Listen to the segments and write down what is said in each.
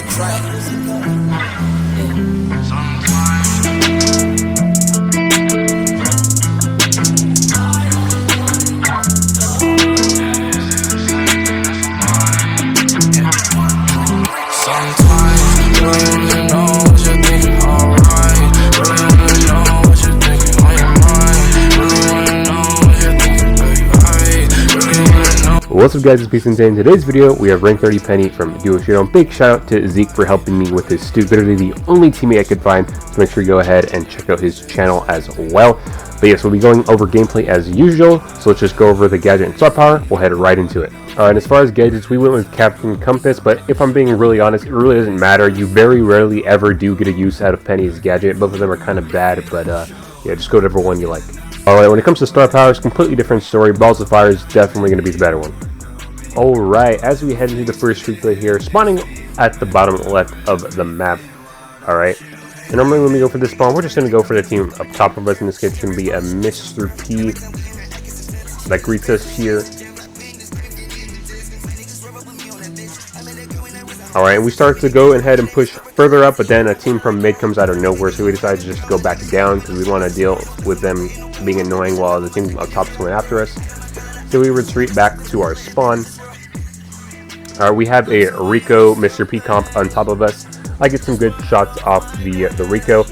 the track. What's up guys, it's Peace and Day. In today's video, we have rank 30 Penny from Duo Showdown. Big shout out to Zeke for helping me with his stew. Literally the only teammate I could find, so make sure you go ahead and check out his channel as well. But yes, we'll be going over gameplay as usual, so let's just go over the gadget and star power. We'll head right into it. Alright, as far as gadgets, we went with Captain Compass, but if I'm being really honest, it really doesn't matter. You very rarely ever do get a use out of Penny's gadget. Both of them are kind of bad, but yeah, just go to whatever one you like. Alright, when it comes to star power, it's a completely different story. Balls of Fire is definitely going to be the better one. Alright, as we head into the first replay here, spawning at the bottom left of the map. Alright, and normally when we go for this spawn, we're just going to go for the team up top of us. In this case, it's going to be a Mr. P that greets us here. Alright, and we start to go ahead and push further up, but then a team from mid comes out of nowhere, so we decide to just go back down because we want to deal with them being annoying while the team up top is coming after us. So we retreat back to our spawn. We have a Rico Mr. P comp on top of us. I get some good shots off the Rico.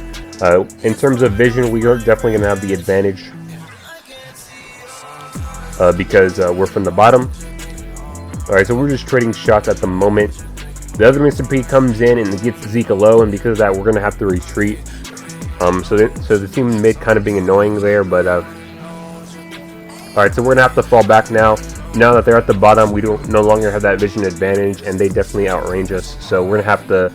In terms of vision, we are definitely going to have the advantage because we're from the bottom. Alright, so we're just trading shots at the moment. The other Mr. P comes in and gets Zeke low, and because of that, we're going to have to retreat. So the team mid kind of being annoying there, but alright, so we're going to have to fall back now. Now that they're at the bottom, we don't no longer have that vision advantage, and they definitely outrange us. So we're going to have to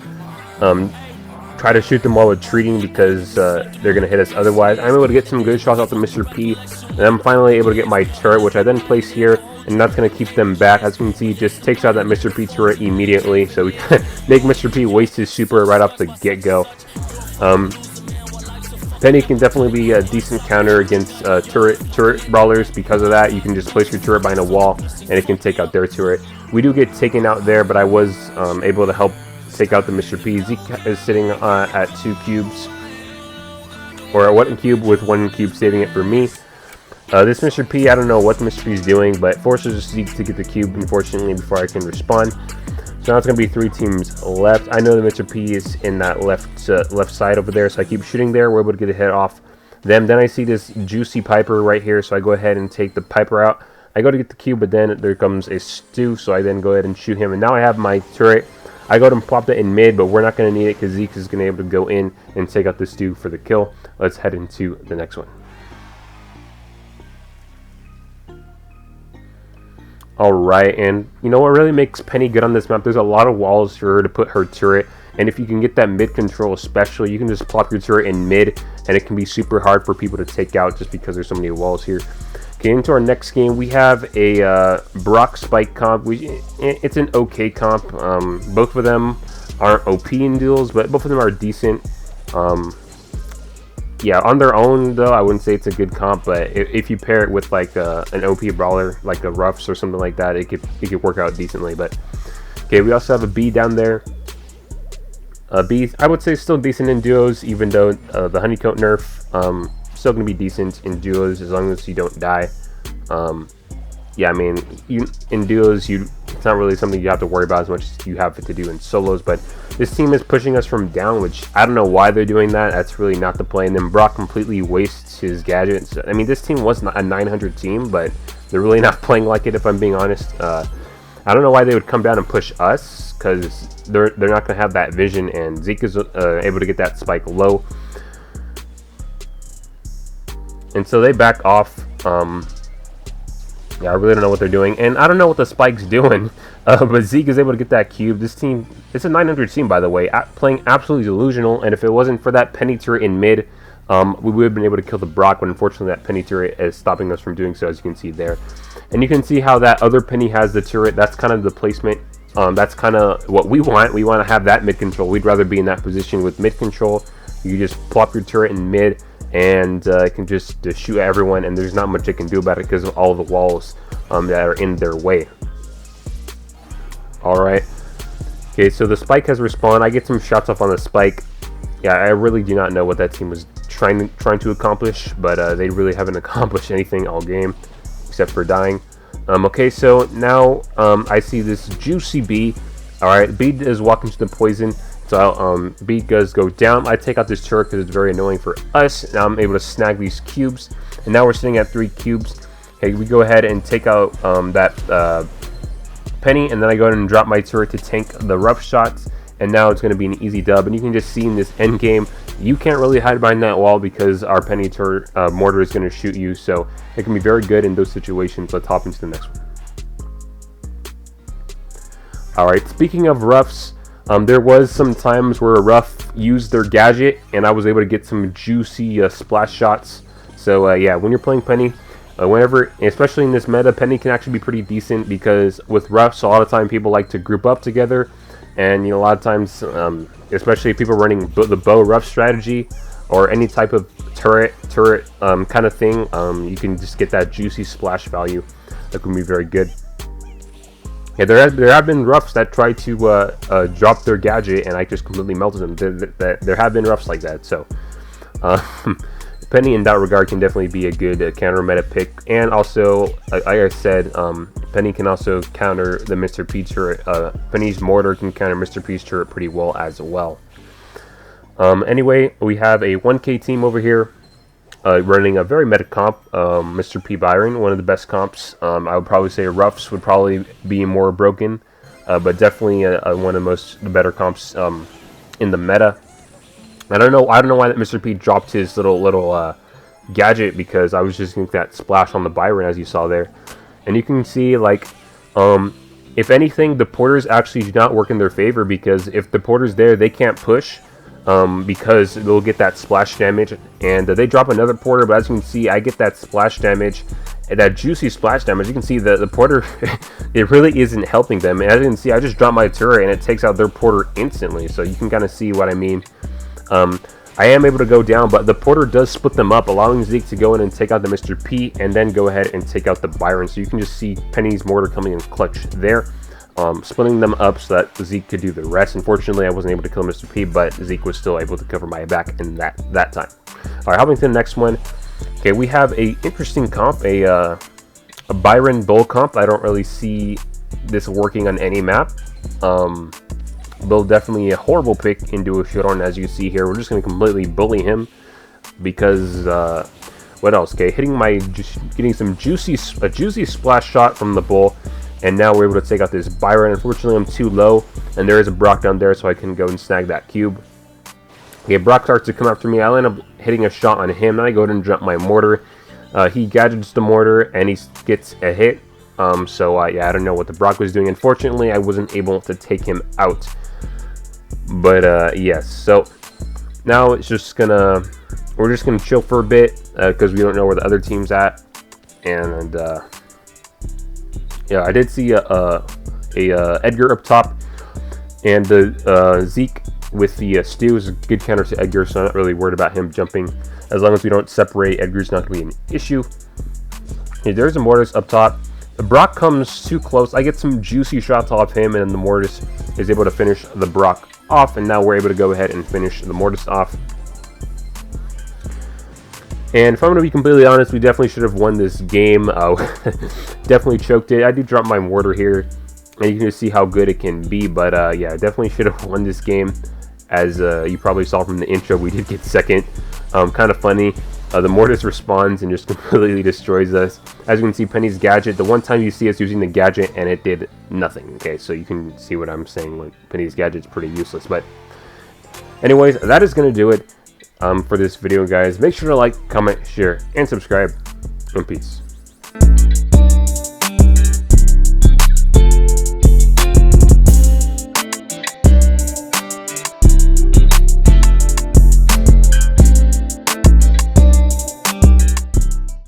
try to shoot them while retreating because they're going to hit us otherwise. I'm able to get some good shots off the Mr. P, and I'm finally able to get my turret, which I then place here, and that's going to keep them back. As you can see, it just takes out that Mr. P turret immediately, so we make Mr. P waste his super right off the get-go. Penny can definitely be a decent counter against turret brawlers. Because of that, you can just place your turret behind a wall and it can take out their turret. We do get taken out there, but I was able to help take out the Mr. P. Zeke is sitting at 2 cubes, or 1 cube with 1 cube saving it for me. This Mr. P, I don't know what the Mr. P is doing, but forces Zeke to get the cube, unfortunately, before I can respond. So now it's going to be 3 teams left. I know the Mr. P is in that left side over there, so I keep shooting there. We're able to get a hit off them. Then I see this juicy Piper right here, so I go ahead and take the Piper out. I go to get the cube, but then there comes a Stew, so I then go ahead and shoot him. And now I have my turret. I go and plop that in mid, but we're not going to need it because Zeke is going to be able to go in and take out the Stew for the kill. Let's head into the next one. Alright, and you know what really makes Penny good on this map? There's a lot of walls for her to put her turret, and if you can get that mid control especially, you can just plop your turret in mid, and it can be super hard for people to take out just because there's so many walls here. Okay, into our next game, we have a Brock Spike comp. It's an okay comp. Both of them aren't OP in duels, but both of them are decent. Yeah, on their own, though, I wouldn't say it's a good comp, but if you pair it with, like, an OP brawler, like the Ruffs or something like that, it could work out decently. But, okay, we also have a B down there. B, I would say, still decent in duos, even though the Honeycomb nerf, still going to be decent in duos as long as you don't die. Yeah, I mean, in duos, it's not really something you have to worry about as much as you have to do in solos, but this team is pushing us from down, which I don't know why they're doing that. That's really not the play. And then Brock completely wastes his gadgets. I mean, this team was not a 900 team, but they're really not playing like it, if I'm being honest. I don't know why they would come down and push us, because they're not going to have that vision, and Zeke is able to get that spike low. And so they back off. Yeah, I really don't know what they're doing, and I don't know what the spike's doing, but Zeke is able to get that cube. This team, it's a 900 team, by the way, playing absolutely delusional, and if it wasn't for that Penny turret in mid, we would have been able to kill the Brock, but unfortunately that Penny turret is stopping us from doing so, as you can see there. And you can see how that other Penny has the turret. That's kind of the placement. That's kind of what we want. We want to have that mid control. We'd rather be in that position with mid control. You just plop your turret in mid, and it can just shoot at everyone, and there's not much it can do about it because of all the walls that are in their way. Alright, Okay, so the spike has respawned. I get some shots off on the spike. Yeah, I really do not know what that team was trying to accomplish, but they really haven't accomplished anything all game except for dying. Okay, so now I see this juicy B. All right, B is walking to the poison, so B does go down. I take out this turret because it's very annoying for us. Now I'm able to snag these cubes, and now we're sitting at 3 cubes. Okay, we go ahead and take out that penny, and then I go ahead and drop my turret to tank the rough shots. And now it's going to be an easy dub. And you can just see in this end game, you can't really hide behind that wall because our penny turret mortar is going to shoot you. So it can be very good in those situations. Let's hop into the next one. Alright, speaking of roughs, there was some times where a rough used their gadget and I was able to get some juicy splash shots. So yeah, when you're playing penny, whenever, especially in this meta, penny can actually be pretty decent because with roughs, a lot of time people like to group up together. And you know, a lot of times, especially if people running the bow rough strategy or any type of turret kind of thing, you can just get that juicy splash value that can be very good. Yeah, there have been roughs that try to drop their gadget and I just completely melted them. There have been roughs like that. So penny in that regard can definitely be a good counter meta pick. And also, like I said, penny can also counter the Mr. P turret. Penny's mortar can counter Mr. P's turret pretty well as well. Anyway, we have a 1K team over here running a very meta comp. Mr. P Byron, one of the best comps. I would probably say roughs would probably be more broken, but definitely one of the better comps in the meta. I don't know why that Mr. P dropped his little gadget, because I was just getting that splash on the Byron as you saw there. And you can see, like, if anything, the porters actually do not work in their favor, because if the porter's there, they can't push because they'll get that splash damage. And they drop another porter, but as you can see, I get that splash damage, and that juicy splash damage. You can see that the porter, it really isn't helping them. And as you can see, I just dropped my turret, and it takes out their porter instantly. So you can kind of see what I mean. I am able to go down, but the porter does split them up, allowing Zeke to go in and take out the Mr. P, and then go ahead and take out the Byron. So you can just see Penny's mortar coming in clutch there, splitting them up so that Zeke could do the rest. Unfortunately, I wasn't able to kill Mr. P, but Zeke was still able to cover my back in that time. All right, hopping to the next one. Okay, we have a interesting comp, a Byron Bull comp. I don't really see this working on any map. Bull definitely a horrible pick in Duo Showdown, as you see here. We're just going to completely bully him because what else? Okay, getting some juicy splash shot from the Bull, and now we're able to take out this Byron. Unfortunately, I'm too low, and there is a Brock down there, so I can go and snag that cube. Okay, Brock starts to come after me. I end up hitting a shot on him, and I go ahead and drop my mortar. He gadgets the mortar, and he gets a hit. Yeah, I don't know what the Brock was doing. Unfortunately, I wasn't able to take him out. But yes, so now it's just we're just gonna chill for a bit because we don't know where the other team's at. And yeah, I did see a Edgar up top, and the Zeke with the Stew is a good counter to Edgar, so I'm not really worried about him jumping. As long as we don't separate, Edgar's not gonna be an issue. Okay, there's a Mortis up top. The Brock comes too close. I get some juicy shots off him, and then the Mortis is able to finish the Brock off, and now we're able to go ahead and finish the Mortis off. And if I'm going to be completely honest, we definitely should have won this game. Definitely choked it. I did drop my mortar here, and you can just see how good it can be. But yeah, definitely should have won this game. As you probably saw from the intro, we did get second. Kind of funny. The Mortis responds and just completely destroys us. As you can see, Penny's gadget, the one time you see us using the gadget, and it did nothing. Okay, so you can see what I'm saying when Penny's gadget's pretty useless. But anyways, that is going to do it for this video, guys. Make sure to like, comment, share, and subscribe. And peace.